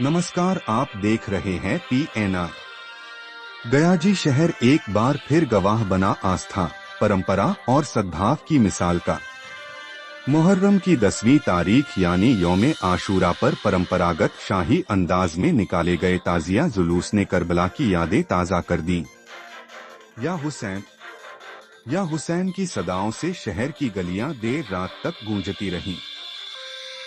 नमस्कार, आप देख रहे हैं PNR। गयाजी शहर एक बार फिर गवाह बना आस्था, परंपरा और सद्भाव की मिसाल का। मुहर्रम की 10वीं तारीख यानी यौम आशूरा पर परंपरागत शाही अंदाज में निकाले गए ताजिया जुलूस ने करबला की यादें ताज़ा कर दी। या हुसैन की सदाओं से शहर की गलियां देर रात तक गूंजती रहीं।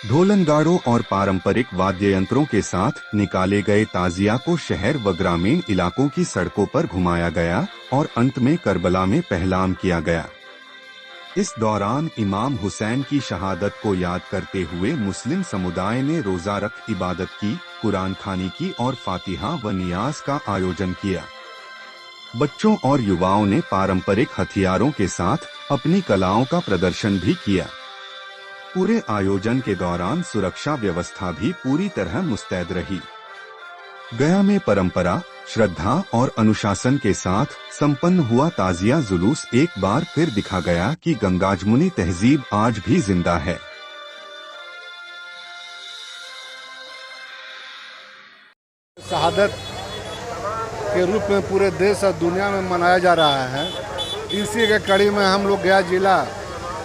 ढोलनगाड़ों और पारंपरिक वाद्य यंत्रों के साथ निकाले गए ताजिया को शहर व ग्रामीण इलाकों की सड़कों पर घुमाया गया और अंत में करबला में पहलाम किया गया। इस दौरान इमाम हुसैन की शहादत को याद करते हुए मुस्लिम समुदाय ने रोजा रख इबादत की, कुरान खानी की और फातिहा व नियाज का आयोजन किया। बच्चों और युवाओं ने पारंपरिक हथियारों के साथ अपनी कलाओं का प्रदर्शन भी किया। पूरे आयोजन के दौरान सुरक्षा व्यवस्था भी पूरी तरह मुस्तैद रही। गया में परंपरा, श्रद्धा और अनुशासन के साथ संपन्न हुआ ताजिया जुलूस एक बार फिर दिखा गया कि गंगाजमुनी तहजीब आज भी जिंदा है। शहादत के रूप में पूरे देश और दुनिया में मनाया जा रहा है। इसी के कड़ी में हम लोग गया जिला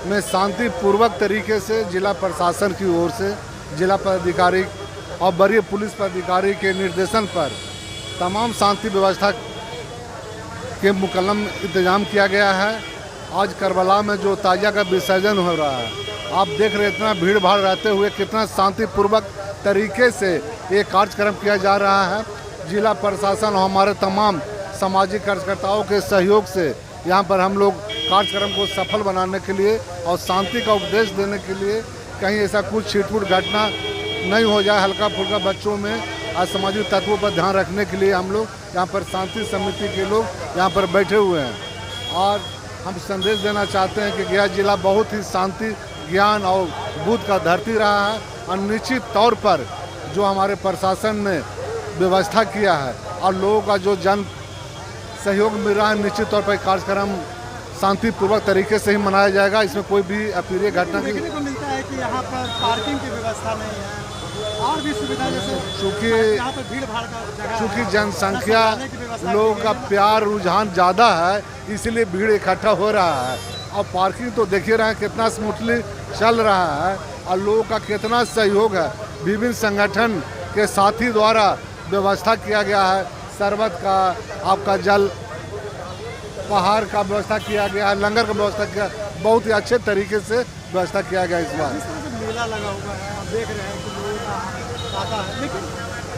में शांतिपूर्वक तरीके से जिला प्रशासन की ओर से जिला पदाधिकारी और वरीय पुलिस पदाधिकारी के निर्देशन पर तमाम शांति व्यवस्था के मुकम्मल इंतजाम किया गया है। आज करबला में जो ताजिया का विसर्जन हो रहा है, आप देख रहे इतना भीड़ भाड़ रहते हुए कितना शांतिपूर्वक तरीके से ये कार्यक्रम किया जा रहा है। जिला प्रशासन और हमारे तमाम सामाजिक कार्यकर्ताओं के सहयोग से यहाँ पर हम लोग कार्यक्रम को सफल बनाने के लिए और शांति का उपदेश देने के लिए, कहीं ऐसा कुछ छिटपुट घटना नहीं हो जाए, हल्का फुल्का बच्चों में असामाजिक तत्वों पर ध्यान रखने के लिए हम लोग यहाँ पर शांति समिति के लोग यहाँ पर बैठे हुए हैं। और हम संदेश देना चाहते हैं कि गया जिला बहुत ही शांति, ज्ञान और बुद्ध का धरती रहा है और निश्चित तौर पर जो हमारे प्रशासन ने व्यवस्था किया है और लोगों का जो जन सहयोग मिल रहा है, निश्चित तौर पर कार्यक्रम शांतिपूर्वक तरीके से ही मनाया जाएगा। इसमें कोई भी अप्रिय घटना नहीं। देखने को मिलता है कि यहाँ पर पार्किंग की व्यवस्था नहीं है और भी सुविधा, जैसे चूँकि यहाँ पर भीड़ भाड़ का जगह, चूँकि जनसंख्या लोगों का प्यार रुझान ज़्यादा है, इसलिए भीड़ इकट्ठा हो रहा है। और पार्किंग तो देखिए रहे हैं कितना स्मूथली चल रहा है और लोगों का कितना सहयोग है। विभिन्न संगठन के साथी द्वारा व्यवस्था किया गया है, शरबत का, आपका जल पहाड़ का व्यवस्था किया गया है, लंगर का व्यवस्था किया, बहुत ही अच्छे तरीके से व्यवस्था किया गया इस बार। जिस तरह से मेला लगा हुआ है, आप देख रहे हैं कि लोगों का आता है, लेकिन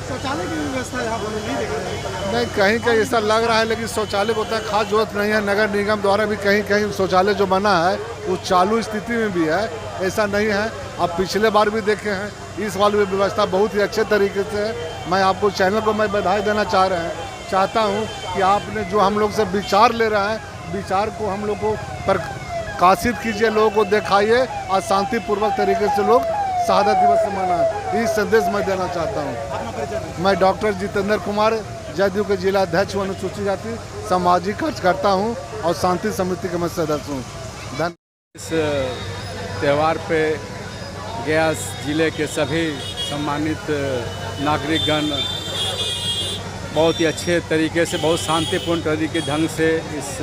शौचालय की व्यवस्था यहाँ पर नहीं देख रहे हैं। नहीं, कहीं कहीं ऐसा लग रहा है, लेकिन शौचालय को उतना खास जरूरत नहीं है। नगर निगम द्वारा भी कहीं कहीं शौचालय जो बना है वो चालू स्थिति में भी है, ऐसा नहीं है। आप पिछले बार भी देखे हैं, इस वाली व्यवस्था बहुत ही अच्छे तरीके से है। मैं आपको चैनल को मैं बधाई देना चाहता हूँ कि आपने जो हम लोग से विचार ले रहा है, विचार को हम लोग को प्रकाशित कीजिए, लोगों को दिखाइए और शांतिपूर्वक तरीके से लोग शहादत दिवस से मनाएं। ये संदेश मैं देना चाहता हूँ। मैं डॉक्टर जितेंद्र कुमार, जदयू के जिला अध्यक्ष अनुसूचित जाति सामाजिक कार्यकर्ता हूँ और शांति समिति का मैं सदस्य हूँ। धन्यवाद। इस त्यौहार पे गया जिले के सभी सम्मानित नागरिकगण बहुत ही अच्छे तरीके से, बहुत शांतिपूर्ण तरीके ढंग से इस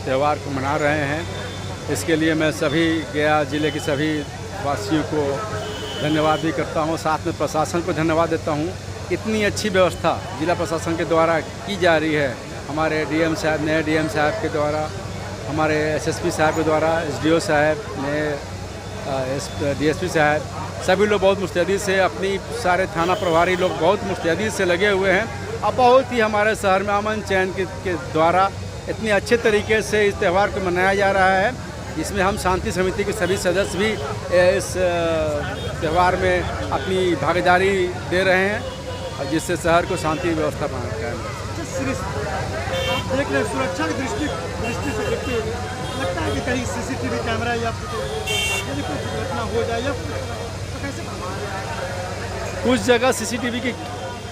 त्यौहार को मना रहे हैं। इसके लिए मैं सभी गया जिले के सभी वासियों को धन्यवाद भी करता हूँ, साथ में प्रशासन को धन्यवाद देता हूँ। इतनी अच्छी व्यवस्था जिला प्रशासन के द्वारा की जा रही है, हमारे डीएम साहब, नए डीएम साहब के द्वारा, हमारे एसएसपी साहब के द्वारा, एसडीओ साहब, नए डीएसपी साहब, सभी लोग बहुत मुस्तैदी से, अपनी सारे थाना प्रभारी लोग बहुत मुस्तैदी से लगे हुए हैं। अब बहुत ही हमारे शहर में अमन चैन के द्वारा इतने अच्छे तरीके से इस त्यौहार को मनाया जा रहा है, जिसमें हम शांति समिति के सभी सदस्य भी इस त्यौहार में अपनी भागीदारी दे रहे हैं, और जिससे शहर को शांति व्यवस्था बनाना है। आप देख रहे हैं, सुरक्षा की दृष्टि से देखते हुए लगता है कि कहीं सीसीटीवी कैमरा या यदि कोई दुर्घटना हो जाए या तो कैसे? कुछ जगह सीसीटीवी की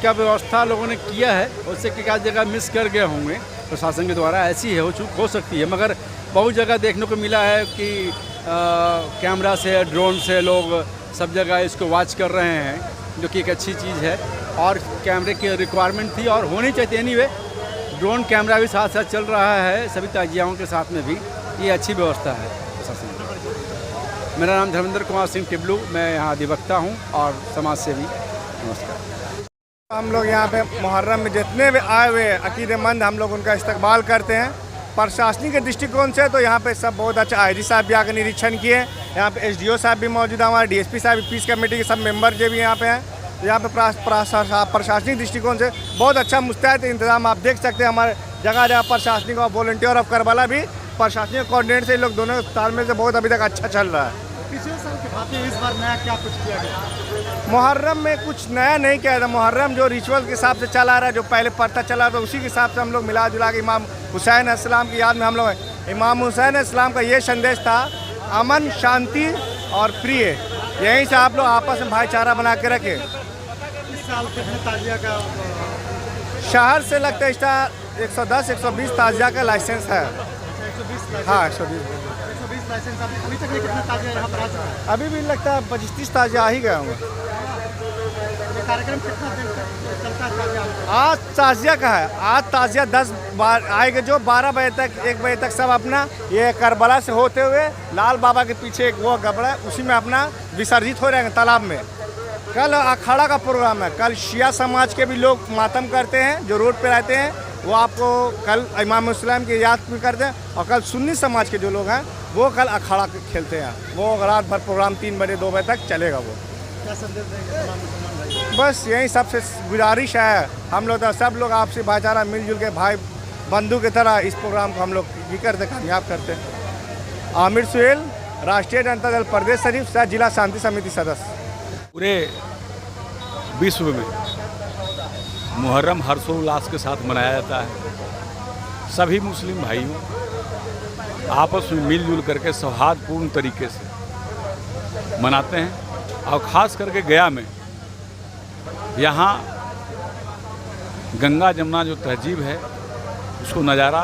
क्या व्यवस्था लोगों ने किया है, उससे क्या जगह मिस कर गए होंगे प्रशासन के द्वारा, ऐसी है, हो सकती है। मगर बहुत जगह देखने को मिला है कि कैमरा से, ड्रोन से लोग सब जगह इसको वॉच कर रहे हैं। जो कि एक अच्छी चीज़ है। और कैमरे की रिक्वायरमेंट थी और होनी चाहिए। एनीवे ड्रोन कैमरा भी साथ साथ चल रहा है सभी ताजियाओं के साथ में भी, ये अच्छी व्यवस्था है प्रशासन। मेरा नाम धर्मेंद्र कुमार सिंह टिब्लू, मैं यहाँ अधिवक्ता हूँ और समाज सेवी। नमस्कार। हम लोग यहाँ पे मुहर्रम में जितने भी आए हुए अकीदतमंद हम लोग उनका इस्तकबाल करते हैं। प्रशासनिक के दृष्टिकोण से तो यहाँ पे सब बहुत अच्छा, आईजी साहब भी आकर निरीक्षण किए, यहाँ पे एसडीओ साहब भी मौजूद हैं, हमारे डीएसपी साहब पीस कमेटी के सब मेंबर जो भी यहाँ पे हैं। तो यहाँ पे प्रशासनिक दृष्टिकोण से बहुत अच्छा मुस्तैद इंतजाम आप देख सकते हैं। हमारे जगह जगह प्रशासनिक और वॉलंटियर ऑफ करबला भी प्रशासनिक कोऑर्डिनेट से लोग दोनों तालमेल से बहुत अभी तक अच्छा चल रहा है। पिछले साल के भांति इस बार नया क्या कुछ किया गया? मुहर्रम में कुछ नया नहीं किया था। मुहर्रम जो रिचुअल के हिसाब से चला रहा है, जो पहले पढ़ता चला था, उसी के हिसाब से हम लोग मिला जुला के इमाम हुसैन अलैहिस्सलाम की याद में हम लोग, इमाम हुसैन अलैहिस्सलाम का ये संदेश था, अमन, शांति और प्रिय। यहीं से आप लोग आपस में भाईचारा बना के रखें। इस साल कितने ताजिया का शहर से लगता है इसका 110-120 ताजिया का लाइसेंस है। 120 हाँ, 120 लाइसेंस। अभी तक ये कितना ताजिया यहाँ पर आ चुका है? अभी भी लगता है 25-30 ताजिया आ ही गए होंगे। ये कार्यक्रम कितना दिन तक चलता है ताजिया? आज ताजिया का है, आज ताजिया 10 बार आएगा, जो 12 बजे तक 1 बजे तक सब अपना ये करबला से होते हुए लाल बाबा के पीछे एक वो गबड़ा है, उसी में अपना विसर्जित हो रहेंगे तालाब में। कल अखाड़ा का प्रोग्राम है, कल शिया समाज के भी लोग मातम करते हैं जो रोड पे रहते हैं, वो आपको कल इमाम हुसैन की याद भी करते हैं। और कल सुन्नी समाज के जो लोग हैं वो कल अखाड़ा खेलते हैं, वो रात भर प्रोग्राम 3 बजे 2 बजे तक चलेगा। वो क्या संदेश देंगे तमाम मुसलमान भाई? बस यही सबसे गुजारिश है, हम लोग तो सब लोग आपसी भाईचारा मिलजुल के भाई बंधु की तरह इस प्रोग्राम को हम लोग ये करते कामयाब करते हैं। आमिर सुहेल, राष्ट्रीय जनता दल प्रदेश सचिव, सह जिला शांति समिति सदस्य। पूरे विश्व में मुहर्रम हर्षोल्लास के साथ मनाया जाता है। सभी मुस्लिम भाइयों आपस में मिलजुल करके सौहार्दपूर्ण तरीके से मनाते हैं। और ख़ास करके गया में यहाँ गंगा जमुना जो तहजीब है उसको नज़ारा,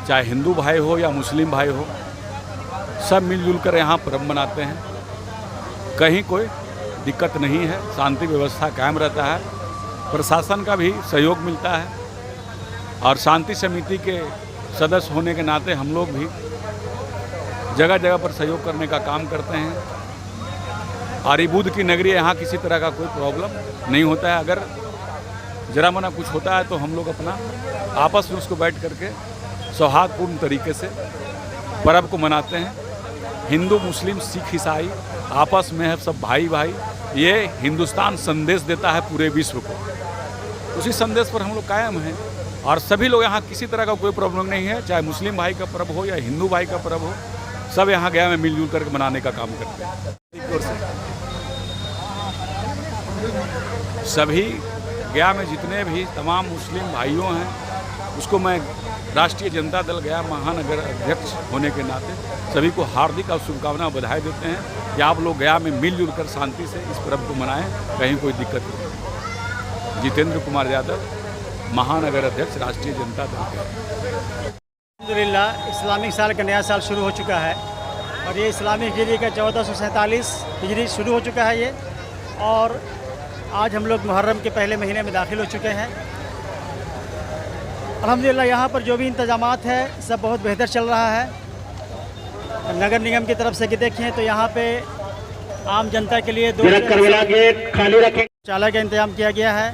चाहे हिंदू भाई हो या मुस्लिम भाई हो, सब मिलजुल कर यहाँ पर्व मनाते हैं। कहीं कोई दिक्कत नहीं है, शांति व्यवस्था कायम रहता है, प्रशासन का भी सहयोग मिलता है। और शांति समिति के सदस्य होने के नाते हम लोग भी जगह जगह पर सहयोग करने का काम करते हैं। और ये बुद्ध की नगरी है, यहाँ किसी तरह का कोई प्रॉब्लम नहीं होता है। अगर जरा मना कुछ होता है तो हम लोग अपना आपस में उसको बैठ करके सौहार्दपूर्ण तरीके से पर्व को मनाते हैं। हिंदू, मुस्लिम, सिख, ईसाई आपस में है सब भाई भाई। ये हिंदुस्तान संदेश देता है पूरे विश्व को, उसी संदेश पर हम लोग कायम हैं। और सभी लोग यहाँ किसी तरह का कोई प्रॉब्लम नहीं है, चाहे मुस्लिम भाई का पर्व हो या हिंदू भाई का पर्व हो, सब यहाँ गया में मिलजुल करके मनाने का काम करते हैं। सभी गया में जितने भी तमाम मुस्लिम भाइयों हैं, उसको मैं राष्ट्रीय जनता दल गया महानगर अध्यक्ष होने के नाते सभी को हार्दिक और शुभकामना बधाई देते हैं कि आप लोग गया में मिलजुल कर शांति से इस पर्व को मनाएं, कहीं कोई दिक्कत नहीं। जितेंद्र कुमार यादव, महानगर अध्यक्ष, राष्ट्रीय जनता दल। अल्हम्दुलिल्लाह, इस्लामिक साल का नया साल शुरू हो चुका है और ये इस्लामिक हिजरी का 1447 हिजरी शुरू हो चुका है ये। और आज हम लोग मुहर्रम के पहले महीने में दाखिल हो चुके हैं। अल्हम्दुलिल्लाह यहाँ पर जो भी इंतजामात है सब बहुत बेहतर चल रहा है। नगर निगम की तरफ से कि देखें तो यहाँ पे आम जनता के लिए 2 चालक का इंतजाम किया गया है,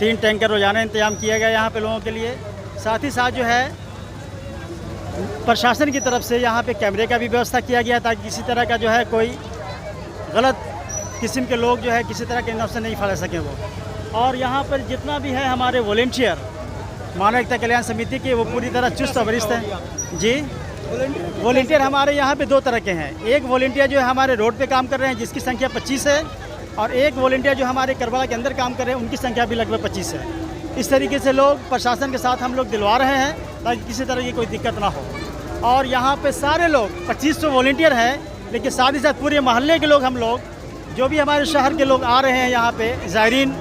3 टैंकर रोजाना इंतजाम किया गया यहाँ पे लोगों के लिए। साथ ही साथ जो है प्रशासन की तरफ से यहाँ पे कैमरे का भी व्यवस्था किया गया ताकि किसी तरह का जो है कोई गलत किस्म के लोग जो है किसी तरह के नुकसान नहीं फैला सकें वो। और यहाँ पर जितना भी है हमारे वॉलंटियर मानवता कल्याण समिति के, वो पूरी तरह चुस्त और वरिष्ठ हैं जी। वॉलंटियर हमारे यहाँ पे 2 तरह के हैं। एक वॉलंटियर जो है हमारे रोड पे काम कर रहे हैं जिसकी संख्या 25 है, और एक वॉलंटियर जो हमारे करबला के अंदर काम कर रहे हैं उनकी संख्या भी लगभग 25 है। इस तरीके से लोग प्रशासन के साथ हम लोग दिलवा रहे हैं ताकि किसी तरह की कोई दिक्कत ना हो। और यहाँ पे सारे लोग 2500 वॉलंटियर हैं, लेकिन साथ ही साथ पूरे मोहल्ले के लोग, हम लोग जो भी हमारे शहर के लोग आ रहे हैं यहाँ पे ज़ायरीन,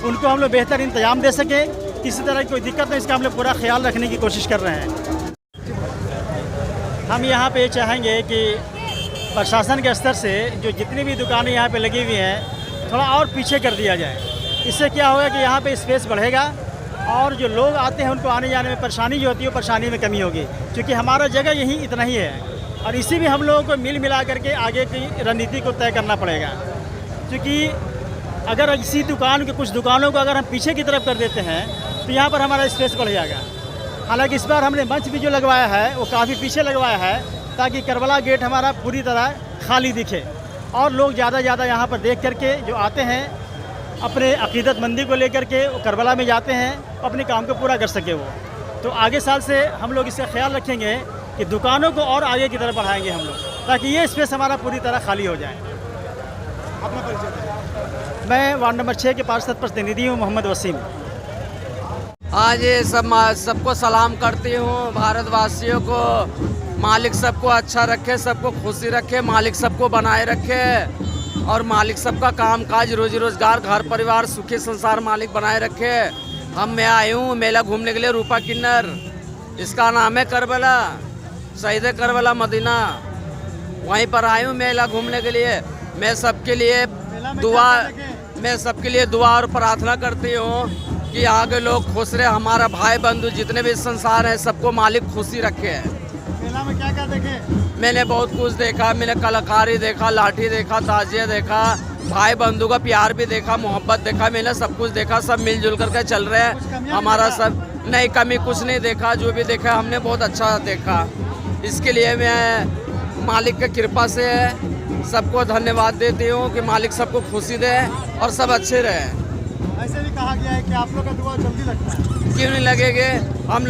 उनको हम लोग बेहतर इंतजाम दे सकें, किसी तरह की कोई दिक्कत नहीं, इसका हम लोग पूरा ख्याल रखने की कोशिश कर रहे हैं। हम यहाँ पे चाहेंगे कि प्रशासन के स्तर से जो जितनी भी दुकानें यहाँ पे लगी हुई हैं थोड़ा और पीछे कर दिया जाए। इससे क्या होगा कि यहाँ पे स्पेस बढ़ेगा और जो लोग आते हैं उनको आने जाने में परेशानी जो होती है वो परेशानी में कमी होगी, क्योंकि हमारा जगह यही इतना ही है और इसी में हम लोगों को मिल मिला करके आगे की रणनीति को तय करना पड़ेगा। क्योंकि अगर इसी दुकान के कुछ दुकानों को अगर हम पीछे की तरफ कर देते हैं तो यहाँ पर हमारा स्पेस बढ़ जाएगा। हालांकि इस बार हमने मंच भी जो लगवाया है वो काफ़ी पीछे लगवाया है ताकि करबला गेट हमारा पूरी तरह खाली दिखे और लोग ज़्यादा यहाँ पर देख करके जो आते हैं अपने अकीदतमंदी को लेकर के वो करबला में जाते हैं, अपने काम को पूरा कर सके वो। तो आगे साल से हम लोग इसका ख्याल रखेंगे कि दुकानों को और आगे की तरफ बढ़ाएंगे हम लोग, ताकि ये स्पेस हमारा पूरी तरह खाली हो जाए। अपना परिचय। मैं वार्ड नंबर 6 के पार्षद प्रतिनिधि हूँ, मोहम्मद वसीम। आज ये सबको सलाम करती हूँ, भारतवासियों को मालिक सबको अच्छा रखे, सबको खुशी रखे, मालिक सबको बनाए रखे और मालिक सबका काम काज रोजी रोजगार घर परिवार सुखी संसार मालिक बनाए रखे। मैं आई हूँ मेला घूमने के लिए रूपा किन्नर, इसका नाम है करबला, शहीद करबला मदीना, वहीं पर आई हूँ मेला घूमने के लिए। मैं सबके लिए दुआ और प्रार्थना करती हूँ कि यहाँ के लोग खुश रहे, हमारा भाई बंधु जितने भी संसार हैं सबको मालिक खुशी रखे। मेला में क्या क्या देखे? मैंने बहुत कुछ देखा, मैंने कलाकारी देखा, लाठी देखा, ताजिया देखा, भाई बंधु का प्यार भी देखा, मोहब्बत देखा, मैंने सब कुछ देखा। सब मिलजुल करके चल रहे हैं, हमारा सब नहीं कमी कुछ नहीं देखा, जो भी देखा हमने बहुत अच्छा देखा। इसके लिए मैं मालिक की कृपा से सबको धन्यवाद देती हूँ कि मालिक सबको खुशी दे और सब अच्छे रहे। ऐसे भी कहा गया है कि आप लोग का दुआ जल्दी लगता है। क्यों नहीं लगेंगे, हम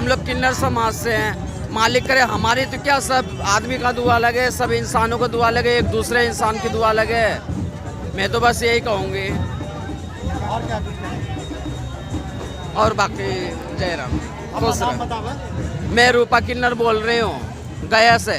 लोग किन्नर समाज से हैं। मालिक करे हमारी तो क्या, सब आदमी का दुआ लगे, सब इंसानों को दुआ लगे, एक दूसरे इंसान की दुआ लगे। मैं तो बस यही कहूँगी। और क्या कुछ कहेंगे? और बाकी जय राम। अपना नाम बताओ। मैं रूपा किन्नर बोल रही हूँ गया से।